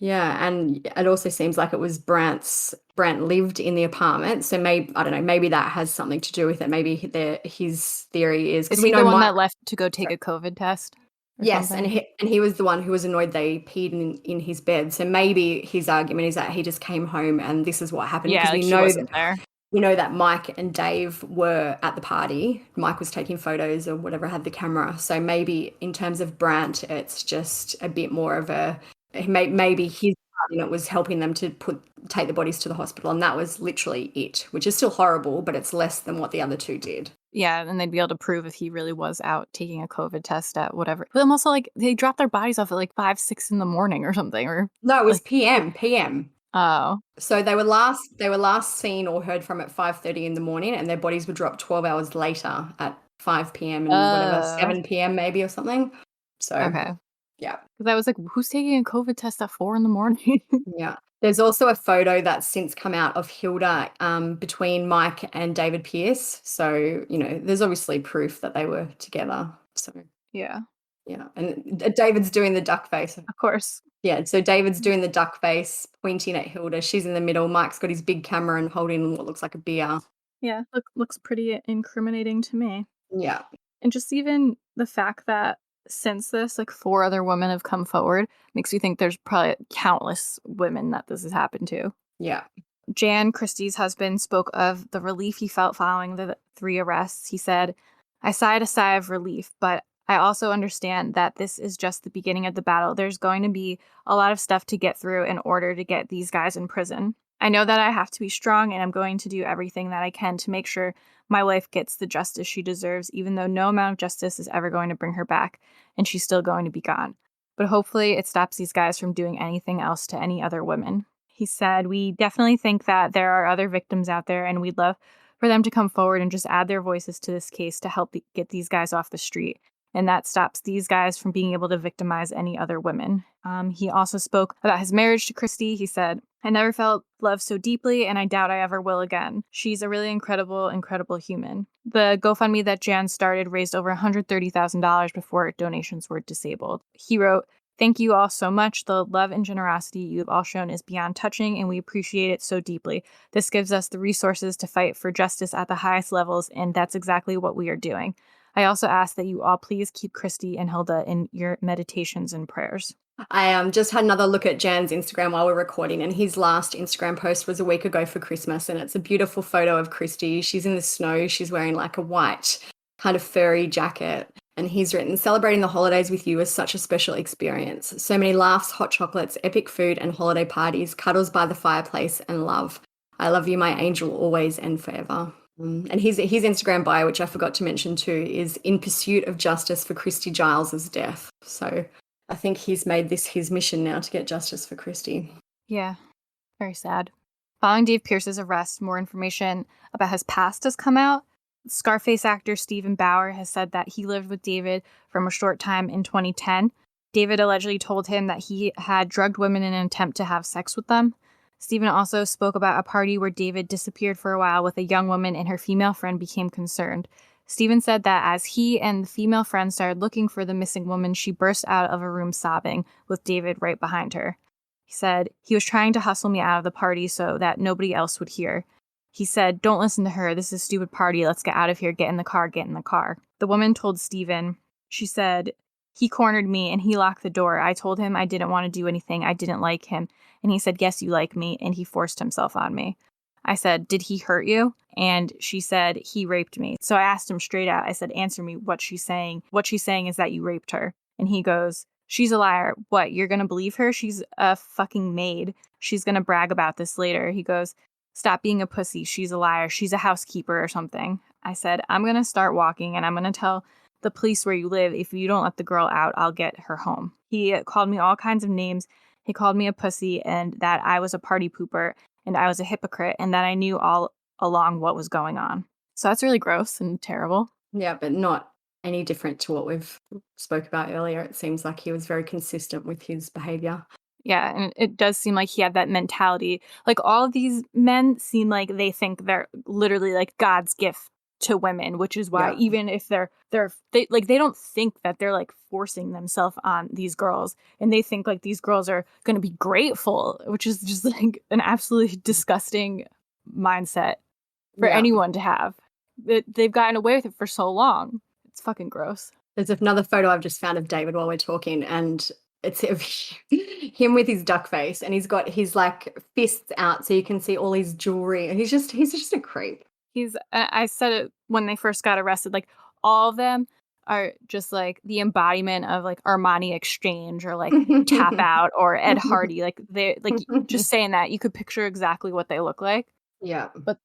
Yeah, and it also seems like it was Brandt lived in the apartment, so maybe that has something to do with it. Maybe his theory is because we know the one that left to go take a COVID test. Yes, and he was the one who was annoyed they peed in his bed. So maybe his argument is that he just came home and this is what happened. Yeah, because he wasn't there. We know that Mike and Dave were at the party. Mike was taking photos or whatever, had the camera. So maybe in terms of Brandt, it's just a bit more of maybe his argument was helping them to take the bodies to the hospital, and that was literally it, which is still horrible, but it's less than what the other 2 did. Yeah, and they'd be able to prove if he really was out taking a COVID test at whatever. But also, they dropped their bodies off at 5, 6 in the morning or something. Or no, it was PM. Oh. So they were last seen or heard from at 5:30 in the morning, and their bodies were dropped 12 hours later at 5 p.m. and whatever, 7 p.m. maybe or something. So okay. Yeah. Because I was like, who's taking a COVID test at 4 in the morning? Yeah. There's also a photo that's since come out of Hilda between Mike and David Pierce. So, there's obviously proof that they were together. So yeah. Yeah. And David's doing the duck face. Of course. Yeah. So David's doing the duck face, pointing at Hilda. She's in the middle. Mike's got his big camera and holding what looks like a beer. Yeah. Looks pretty incriminating to me. Yeah. And just even the fact that since this, 4 other women have come forward makes me think there's probably countless women that this has happened to. Yeah. Jan, Christy's husband, spoke of the relief he felt following the 3 arrests. He said, I sighed a sigh of relief, but I also understand that this is just the beginning of the battle. There's going to be a lot of stuff to get through in order to get these guys in prison. I know that I have to be strong, and I'm going to do everything that I can to make sure my wife gets the justice she deserves, even though no amount of justice is ever going to bring her back, and she's still going to be gone. But hopefully it stops these guys from doing anything else to any other women. He said, we definitely think that there are other victims out there, and we'd love for them to come forward and just add their voices to this case to help get these guys off the street. And that stops these guys from being able to victimize any other women. He also spoke about his marriage to Christy. He said, I never felt love so deeply, and I doubt I ever will again. She's a really incredible, incredible human. The GoFundMe that Jan started raised over $130,000 before donations were disabled. He wrote, thank you all so much. The love and generosity you've all shown is beyond touching, and we appreciate it so deeply. This gives us the resources to fight for justice at the highest levels, and that's exactly what we are doing. I also ask that you all please keep Christy and Hilda in your meditations and prayers. I just had another look at Jan's Instagram while we're recording, and his last Instagram post was a week ago for Christmas, and it's a beautiful photo of Christy. She's in the snow. She's wearing a white kind of furry jacket, and he's written, celebrating the holidays with you is such a special experience. So many laughs, hot chocolates, epic food and holiday parties, cuddles by the fireplace, and love. I love you, my angel, always and forever. And his Instagram bio, which I forgot to mention too, is in pursuit of justice for Christy Giles' death. So I think he's made this his mission now to get justice for Christy. Yeah, very sad. Following Dave Pierce's arrest, more information about his past has come out. Scarface actor Stephen Bauer has said that he lived with David from a short time in 2010. David allegedly told him that he had drugged women in an attempt to have sex with them. Stephen also spoke about a party where David disappeared for a while with a young woman and her female friend became concerned. Stephen said that as he and the female friend started looking for the missing woman, she burst out of a room sobbing, with David right behind her. He said, he was trying to hustle me out of the party so that nobody else would hear. He said, don't listen to her. This is a stupid party. Let's get out of here. Get in the car. Get in the car. The woman told Stephen, she said, he cornered me and he locked the door. I told him I didn't want to do anything. I didn't like him. And he said, yes, you like me. And he forced himself on me. I said, did he hurt you? And she said, he raped me. So I asked him straight out. I said, answer me what she's saying. What she's saying is that you raped her. And he goes, she's a liar. What, you're going to believe her? She's a fucking maid. She's going to brag about this later. He goes, stop being a pussy. She's a liar. She's a housekeeper or something. I said, I'm going to start walking and I'm going to tell the police where you live. If you don't let the girl out, I'll get her home. He called me all kinds of names. He called me a pussy and that I was a party pooper and I was a hypocrite and that I knew all along what was going on. So that's really gross and terrible. Yeah, but not any different to what we've spoke about earlier. It seems like he was very consistent with his behavior. Yeah, and it does seem like he had that mentality. Like all of these men seem like they think they're literally like God's gift to women, which is why even if they don't think that they're like forcing themselves on these girls, and they think like these girls are going to be grateful, which is just like an absolutely disgusting mindset for anyone to have. They've gotten away with it for so long. It's fucking gross. There's another photo I've just found of David while we're talking, and it's him with his duck face, and he's got his like fists out so you can see all his jewelry, and he's just a creep. I said it when they first got arrested, like all of them are just like the embodiment of like Armani Exchange or like Tap Out or Ed Hardy. Like they like just saying that you could picture exactly what they look like. Yeah. But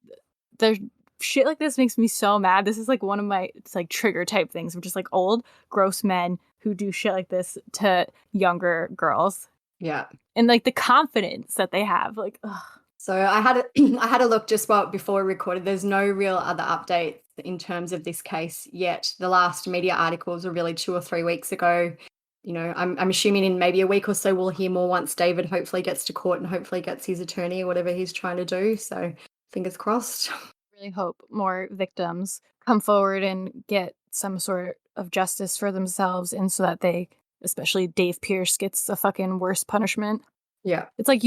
there's shit like this makes me so mad. This is like one of my it's like trigger type things of just like old gross men who do shit like this to younger girls. Yeah. And like the confidence that they have. Like, ugh. So I had a look just before we recorded. There's no real other updates in terms of this case yet. The last media articles were really 2 or 3 weeks ago. You know, I'm assuming in maybe a week or so we'll hear more once David hopefully gets to court and hopefully gets his attorney or whatever he's trying to do. So fingers crossed. Really hope more victims come forward and get some sort of justice for themselves, and so that especially Dave Pierce, gets a fucking worse punishment. Yeah. It's like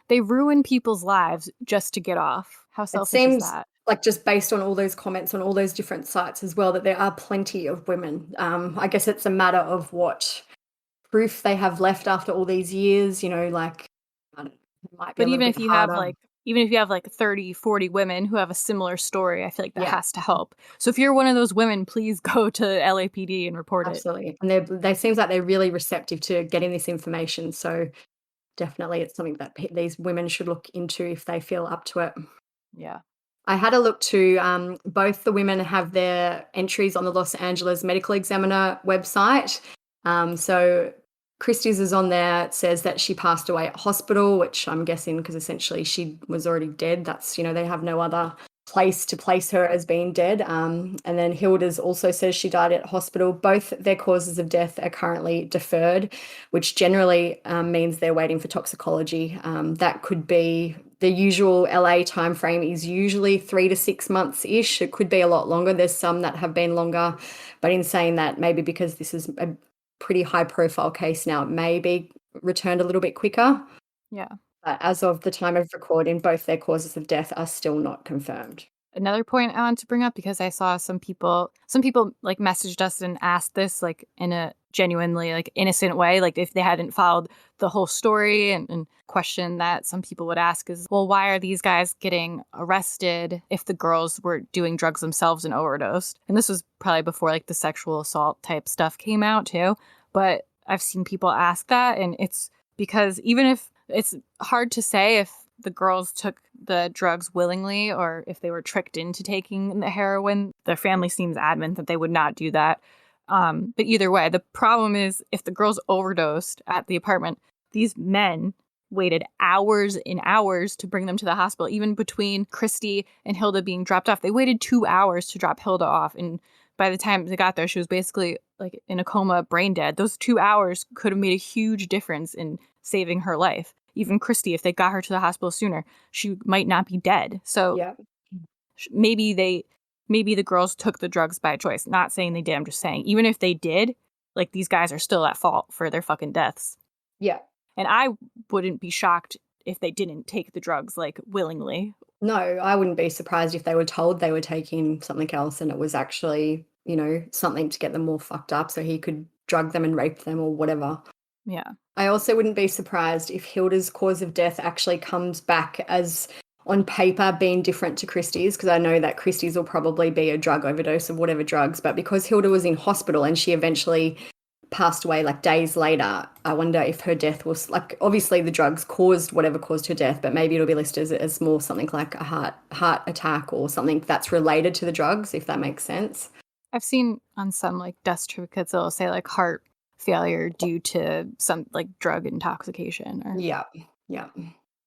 they ruin people's lives just to get off. How selfish is that? Like just based on all those comments on all those different sites as well, that there are plenty of women. I guess it's a matter of what proof they have left after all these years, you know, like, I don't know, it might be but even if you have like 30, 40 women who have a similar story, I feel like that has to help. So if you're one of those women, please go to LAPD and report it. Absolutely. And they seems like they're really receptive to getting this information. So definitely it's something that these women should look into if they feel up to it. Yeah. I had a look too. Both the women have their entries on the Los Angeles Medical Examiner website. So Christie's is on there. It says that she passed away at hospital, which I'm guessing because essentially she was already dead. That's, you know, they have no other place to place her as being dead. And then Hilda's also says she died at hospital. Both their causes of death are currently deferred, which generally means they're waiting for toxicology. That could be the usual LA timeframe is usually 3 to 6 months-ish. It could be a lot longer. There's some that have been longer. But in saying that, maybe because this is a pretty high-profile case now, it may be returned a little bit quicker. Yeah. But as of the time of recording, both their causes of death are still not confirmed. Another point I want to bring up, because I saw some people like messaged us and asked this like in a genuinely like innocent way, like if they hadn't followed the whole story, and question that some people would ask is, well, why are these guys getting arrested if the girls were doing drugs themselves and overdosed? And this was probably before like the sexual assault type stuff came out too. But I've seen people ask that, and it's because even if it's hard to say if the girls took the drugs willingly or if they were tricked into taking the heroin. Their family seems adamant that they would not do that. But either way, the problem is if the girls overdosed at the apartment, these men waited hours and hours to bring them to the hospital. Even between Christy and Hilda being dropped off, they waited 2 hours to drop Hilda off. And by the time they got there, she was basically like in a coma, brain dead. Those 2 hours could have made a huge difference in saving her life. Even Christy, if they got her to the hospital sooner, she might not be dead. So Yeah. maybe the girls took the drugs by choice. Not saying they did. I'm just saying, even if they did, like, these guys are still at fault for their fucking deaths. Yeah. And I wouldn't be shocked if they didn't take the drugs, like, willingly. No, I wouldn't be surprised if they were told they were taking something else and it was actually, something to get them more fucked up so he could drug them and rape them or whatever. Yeah. I also wouldn't be surprised if Hilda's cause of death actually comes back as on paper being different to Christie's, because I know that Christie's will probably be a drug overdose of whatever drugs, but because Hilda was in hospital and she eventually passed away like days later, I wonder if her death was like, obviously the drugs caused whatever caused her death, but maybe it'll be listed as more something like a heart attack or something that's related to the drugs, if that makes sense. I've seen on some like death certificates it'll say like heart failure due to some like drug intoxication or Yeah.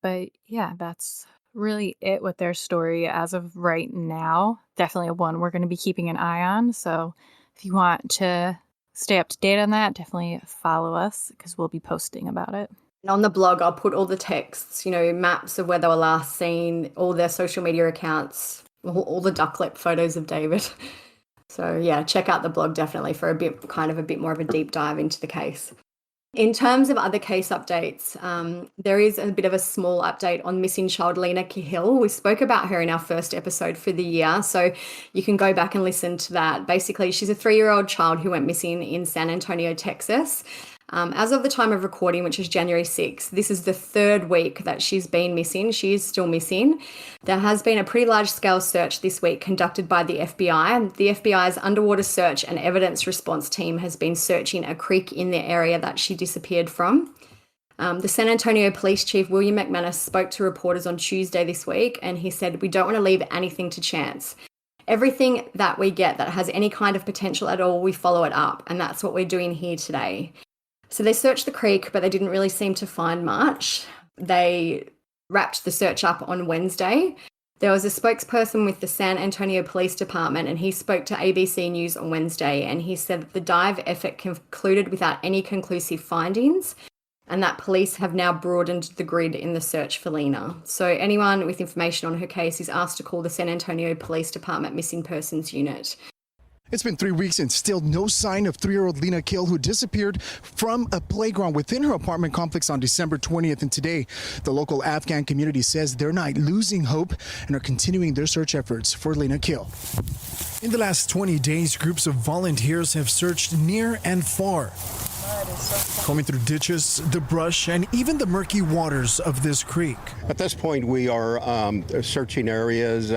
But yeah, that's really it with their story as of right now. Definitely a one we're going to be keeping an eye on. So if you want to stay up to date on that, definitely follow us because we'll be posting about it. And on the blog, I'll put all the texts, maps of where they were last seen, all their social media accounts, all the duck lip photos of David. So yeah, check out the blog definitely for a bit more of a deep dive into the case. In terms of other case updates, there is a bit of a small update on missing child Lena Cahill. We spoke about her in our first episode for the year, so you can go back and listen to that. Basically, she's a 3-year-old child who went missing in San Antonio, Texas. As of the time of recording, which is January 6th, this is the 3rd week that she's been missing. She is still missing. There has been a pretty large-scale search this week conducted by the FBI. The FBI's underwater search and evidence response team has been searching a creek in the area that she disappeared from. The San Antonio Police Chief, William McManus, spoke to reporters on Tuesday this week, and he said, "We don't want to leave anything to chance. Everything that we get that has any kind of potential at all, we follow it up, and that's what we're doing here today." So they searched the creek, but they didn't really seem to find much. They wrapped the search up on Wednesday. There was a spokesperson with the San Antonio Police Department, and he spoke to ABC News on Wednesday, and he said that the dive effort concluded without any conclusive findings, and that police have now broadened the grid in the search for Lena. So anyone with information on her case is asked to call the San Antonio Police Department Missing Persons Unit. It's been 3 weeks and still no sign of 3-year-old Lena Cahill, who disappeared from a playground within her apartment complex on December 20th. And today, the local Afghan community says they're not losing hope and are continuing their search efforts for Lena Cahill. In the last 20 days, groups of volunteers have searched near and far, combing through ditches, the brush, and even the murky waters of this creek. At this point, we are searching areas,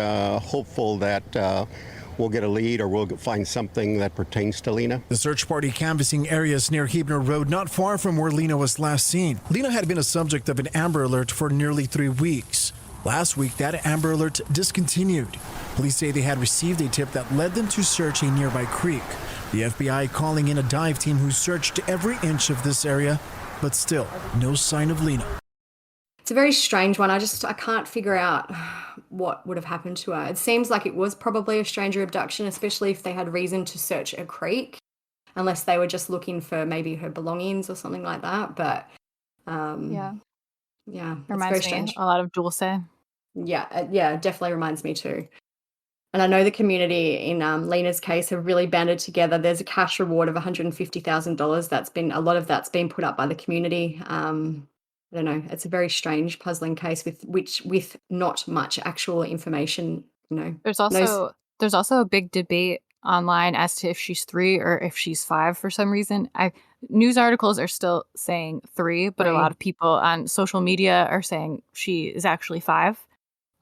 hopeful that we'll get a lead or we'll find something that pertains to Lena. The search party canvassing areas near Hebner Road, not far from where Lena was last seen. Lena had been a subject of an Amber Alert for nearly 3 weeks. Last week, that Amber Alert discontinued. Police say they had received a tip that led them to search a nearby creek. The FBI calling in a dive team who searched every inch of this area, but still no sign of Lena. It's a very strange one. I can't figure out what would have happened to her. It seems like it was probably a stranger abduction, especially if they had reason to search a creek, unless they were just looking for maybe her belongings or something like that. But yeah, it's Reminds very me strange. a lot of Dulce. Yeah, it definitely reminds me too. And I know the community in Lena's case have really banded together. There's a cash reward of $150,000. A lot of that's been put up by the community. I don't know. It's a very strange, puzzling case with not much actual information. There's also a big debate online as to if she's 3 or if she's 5 for some reason. News articles are still saying 3, but a lot of people on social media are saying she is actually 5.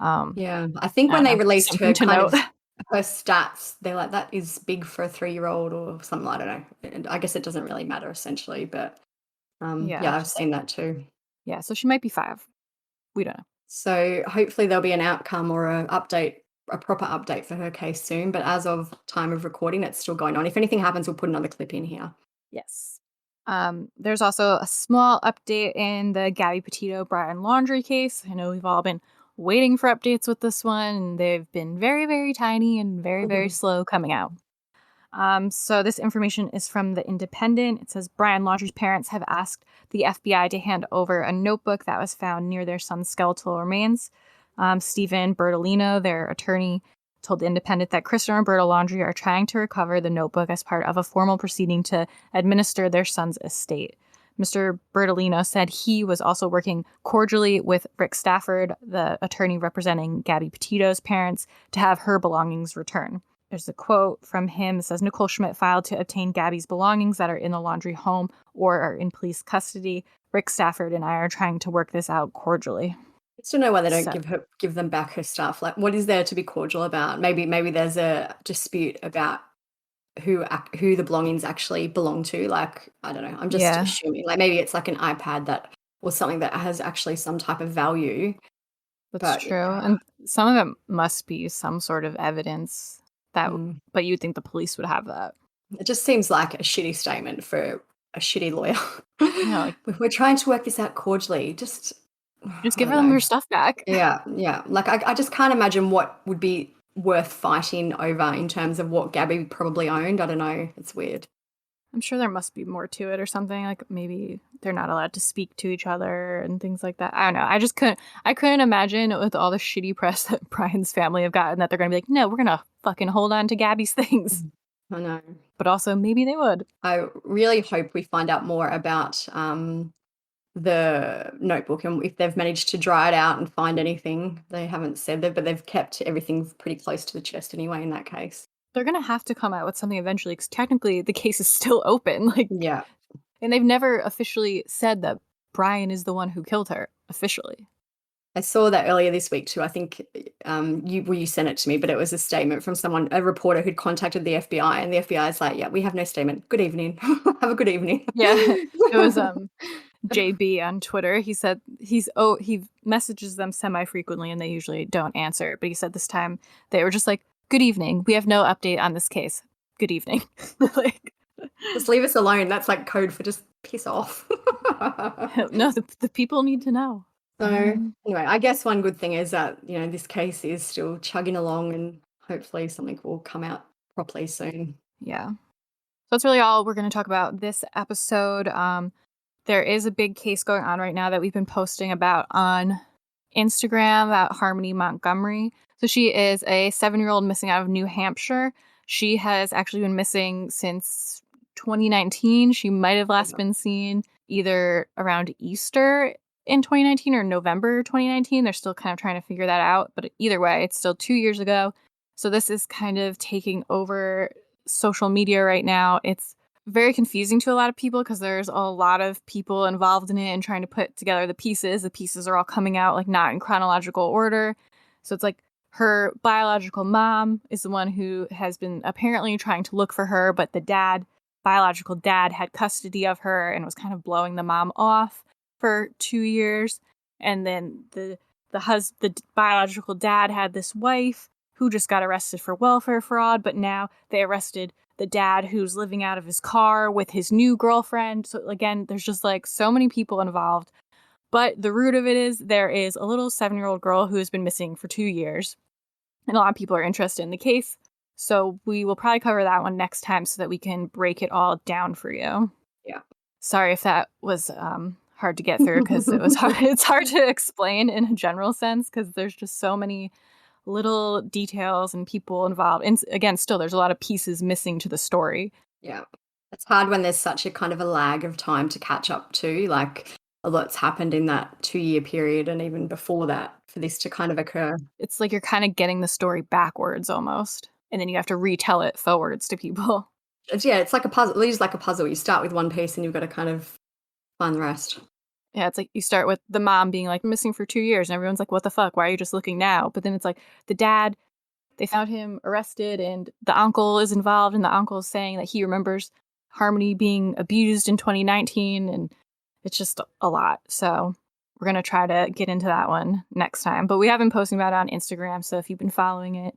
Yeah, I think when they released her her stats, they're like, that is big for a 3-year-old or something. I don't know. I guess it doesn't really matter essentially, but I've seen that too. Yeah, so she might be 5. We don't know. So hopefully there'll be an outcome or an update a proper update for her case soon. But as of time of recording, it's still going on. If anything happens, we'll put another clip in here. Yes. There's also a small update in the Gabby Petito Brian Laundrie case. I know we've all been waiting for updates with this one, and they've been very, very tiny and very, very slow coming out. So this information is from The Independent. It says Brian Laundrie's parents have asked the FBI to hand over a notebook that was found near their son's skeletal remains. Stephen Bertolino, their attorney, told The Independent that Kristen and Roberta Laundrie are trying to recover the notebook as part of a formal proceeding to administer their son's estate. Mr. Bertolino said he was also working cordially with Rick Stafford, the attorney representing Gabby Petito's parents, to have her belongings returned. There's a quote from him that says, Nicole Schmidt filed to obtain Gabby's belongings that are in the Laundrie home or are in police custody. Rick Stafford and I are trying to work this out cordially. I still know why they don't give them back her stuff. Like, what is there to be cordial about? Maybe there's a dispute about who the belongings actually belong to. Like, I don't know. I'm just assuming. Like, maybe it's like an iPad that or something that has actually some type of value. That's true. And some of it must be some sort of evidence that, but you'd think the police would have that. It just seems like a shitty statement for a shitty lawyer. Yeah, like, we're trying to work this out cordially. Just give them their stuff back. Yeah. Like, I just can't imagine what would be worth fighting over in terms of what Gabby probably owned. I don't know. It's weird. I'm sure there must be more to it or something. Like, maybe they're not allowed to speak to each other and things like that. I don't know. I couldn't imagine with all the shitty press that Brian's family have gotten that they're going to be like, no, we're going to fucking hold on to Gabby's things. I know. But also, maybe they would. I really hope we find out more about the notebook and if they've managed to dry it out and find anything. They haven't said that, but they've kept everything pretty close to the chest anyway in that case. They're going to have to come out with something eventually because technically the case is still open. Like, yeah. And they've never officially said that Brian is the one who killed her officially. I saw that earlier this week too. I think you sent it to me, but it was a statement from someone, a reporter who'd contacted the FBI, and the FBI is like, yeah, we have no statement. Good evening. Have a good evening. Yeah. It was JB on Twitter. He said he messages them semi-frequently and they usually don't answer. But he said this time they were just like, good evening. We have no update on this case. Good evening. Like, just leave us alone. That's like code for just piss off. No, the people need to know. So anyway, I guess one good thing is that, this case is still chugging along and hopefully something will come out properly soon. Yeah. So that's really all we're going to talk about this episode. There is a big case going on right now that we've been posting about on Instagram about Harmony Montgomery. So she is a 7-year-old missing out of New Hampshire. She has actually been missing since 2019. She might have last been seen either around Easter in 2019 or November 2019. They're still kind of trying to figure that out. But either way, it's still 2 years ago. So this is kind of taking over social media right now. It's very confusing to a lot of people because there's a lot of people involved in it and trying to put together the pieces. The pieces are all coming out like not in chronological order. So it's like her biological mom is the one who has been apparently trying to look for her, but the biological dad had custody of her and was kind of blowing the mom off for 2 years. And then the biological dad had this wife who just got arrested for welfare fraud, but now they arrested the dad who's living out of his car with his new girlfriend. So again, there's just like so many people involved. But the root of it is there is a little 7-year-old girl who has been missing for 2 years. And a lot of people are interested in the case. So we will probably cover that one next time so that we can break it all down for you. Yeah. Sorry if that was hard to get through because it was hard. It's hard to explain in a general sense because there's just so many little details and people involved. And again, still, there's a lot of pieces missing to the story. Yeah. It's hard when there's such a kind of a lag of time to catch up to. Like, a lot's happened in that 2-year period and even before that for this to kind of occur. It's like you're kind of getting the story backwards almost. And then you have to retell it forwards to people. It's like a puzzle. It's like a puzzle. You start with one piece and you've got to kind of find the rest. Yeah, it's like you start with the mom being like missing for 2 years and everyone's like, what the fuck? Why are you just looking now? But then it's like the dad, they found him arrested and the uncle is involved and the uncle is saying that he remembers Harmony being abused in 2019 and it's just a lot. So we're going to try to get into that one next time. But we have been posting about it on Instagram, so if you've been following it,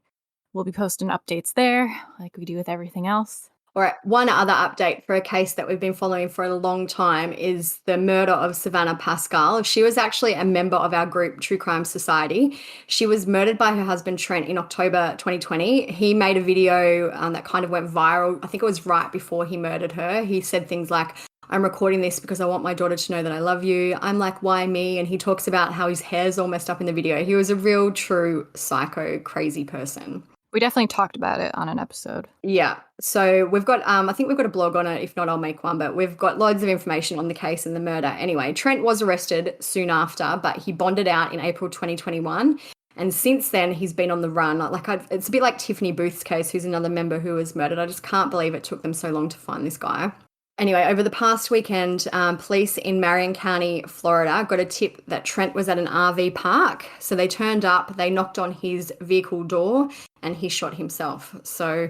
we'll be posting updates there like we do with everything else. All right, one other update for a case that we've been following for a long time is the murder of Savannah Pascal. She was actually a member of our group, True Crime Society. She was murdered by her husband, Trent, in October 2020. He made a video that kind of went viral. I think it was right before he murdered her. He said things like, I'm recording this because I want my daughter to know that I love you. I'm like, why me? And he talks about how his hair's all messed up in the video. He was a real, true, psycho, crazy person. We definitely talked about it on an episode. Yeah. So we've got, I think we've got a blog on it. If not, I'll make one. But we've got loads of information on the case and the murder. Anyway, Trent was arrested soon after, but he bonded out in April 2021. And since then, he's been on the run. It's a bit like Tiffany Booth's case, who's another member who was murdered. I just can't believe it took them so long to find this guy. Anyway, over the past weekend, police in Marion County, Florida, got a tip that Trent was at an RV park. So they turned up, they knocked on his vehicle door, and he shot himself. So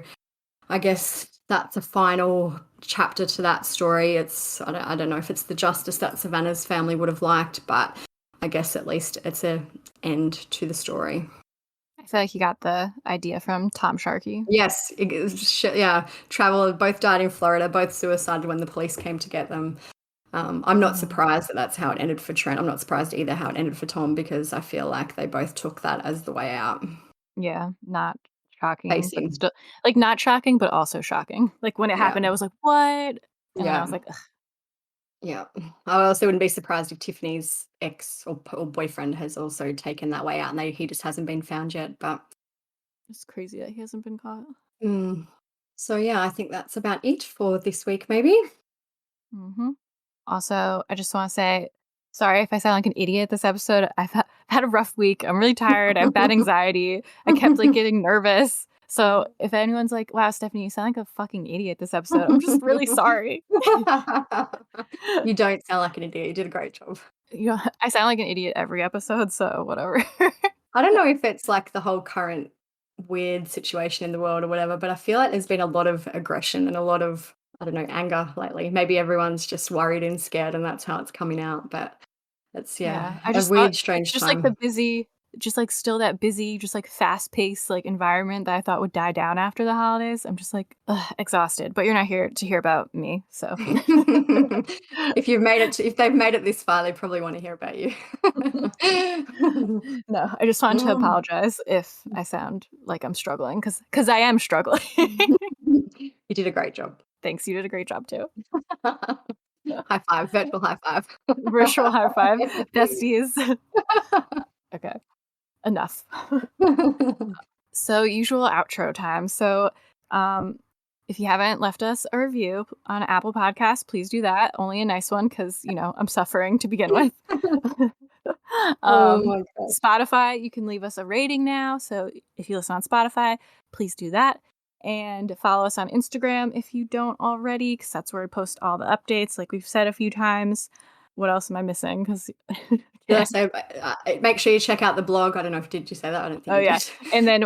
I guess that's a final chapter to that story. I don't know if it's the justice that Savannah's family would have liked, but I guess at least it's an end to the story. I feel like you got the idea from Tom Sharkey. Yes, travel, both died in Florida, both suicided when the police came to get them. I'm not surprised that that's how it ended for Trent. I'm not surprised either how it ended for Tom, because I feel like they both took that as the way out. Yeah, not shocking. Pacing. But still, like, not shocking, but also shocking. Like, when it happened, I was like, what? And then I was like, ugh. Yeah. I also wouldn't be surprised if Tiffany's ex or boyfriend has also taken that way out, and he just hasn't been found yet. But It's crazy that he hasn't been caught. So yeah, I think that's about it for this week, maybe. Also, I just want to say, sorry if I sound like an idiot this episode. I've had a rough week. I'm really tired. I have bad anxiety. I kept getting nervous. So if anyone's like, wow, Stephanie, you sound like a fucking idiot this episode, I'm just really sorry. You don't sound like an idiot. You did a great job. I sound like an idiot every episode, so whatever. I don't know if it's like the whole current weird situation in the world or whatever, but I feel like there's been a lot of aggression and a lot of, I don't know, anger lately. Maybe everyone's just worried and scared, and that's how it's coming out. But it's I a just weird, strange just time. like the busy, just like still that busy, just like fast-paced environment that I thought would die down after the holidays. I'm just exhausted. But you're not here to hear about me, so If they've made it this far, they probably want to hear about you. No, I just wanted to apologize if I sound like I'm struggling, because I am struggling. You did a great job. Thanks, you did a great job too. High five, virtual high five. Virtual high five, besties. Okay, enough. So usual outro time. So if you haven't left us a review on Apple Podcasts, please do that. Only a nice one, because I'm suffering to begin with. Oh my God. Spotify, you can leave us a rating now. So if you listen on Spotify, please do that. And follow us on Instagram if you don't already, because that's where we post all the updates, like we've said a few times. What else am I missing? Because So make sure you check out the blog. I don't know if did you say that? I don't think. Oh you yeah, did. and then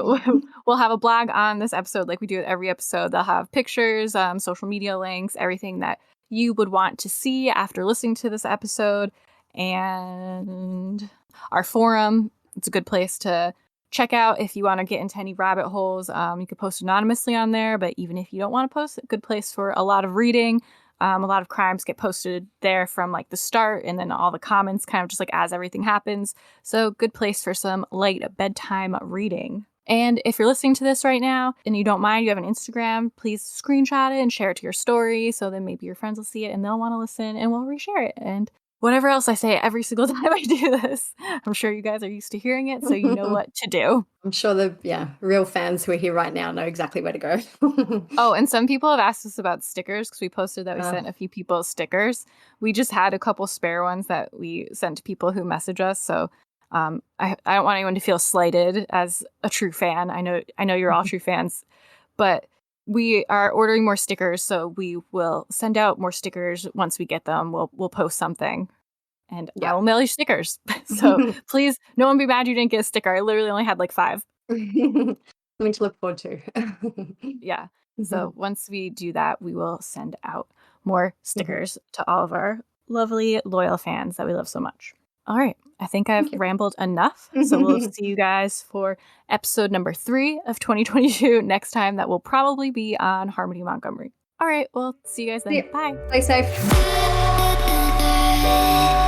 we'll have a blog on this episode, like we do with every episode. They'll have pictures, social media links, everything that you would want to see after listening to this episode, and our forum. It's a good place to check out if you want to get into any rabbit holes. You could post anonymously on there, but even if you don't want to post, a good place for a lot of reading. A lot of crimes get posted there from the start, and then all the comments kind of just as everything happens. So good place for some light bedtime reading. And if you're listening to this right now and you don't mind, you have an Instagram, please screenshot it and share it to your story, so then maybe your friends will see it and they'll want to listen, and we'll reshare it. And whatever else I say every single time I do this, I'm sure you guys are used to hearing it, so you know what to do. I'm sure the real fans who are here right now know exactly where to go. Oh, and some people have asked us about stickers, because we posted that we sent a few people stickers. We just had a couple spare ones that we sent to people who message us. So I don't want anyone to feel slighted as a true fan. I know you're all true fans, but we are ordering more stickers, so we will send out more stickers once we get them. We'll post something, and I will mail you stickers. So please, no one be mad you didn't get a sticker. I literally only had 5. Something to look forward to. Yeah. So once we do that, we will send out more stickers to all of our lovely, loyal fans that we love so much. All right. I think I've rambled enough. So we'll see you guys for episode number 3 of 2022 next time. That will probably be on Harmony Montgomery. All right. Well, see you guys then. Yeah. Bye. Stay safe.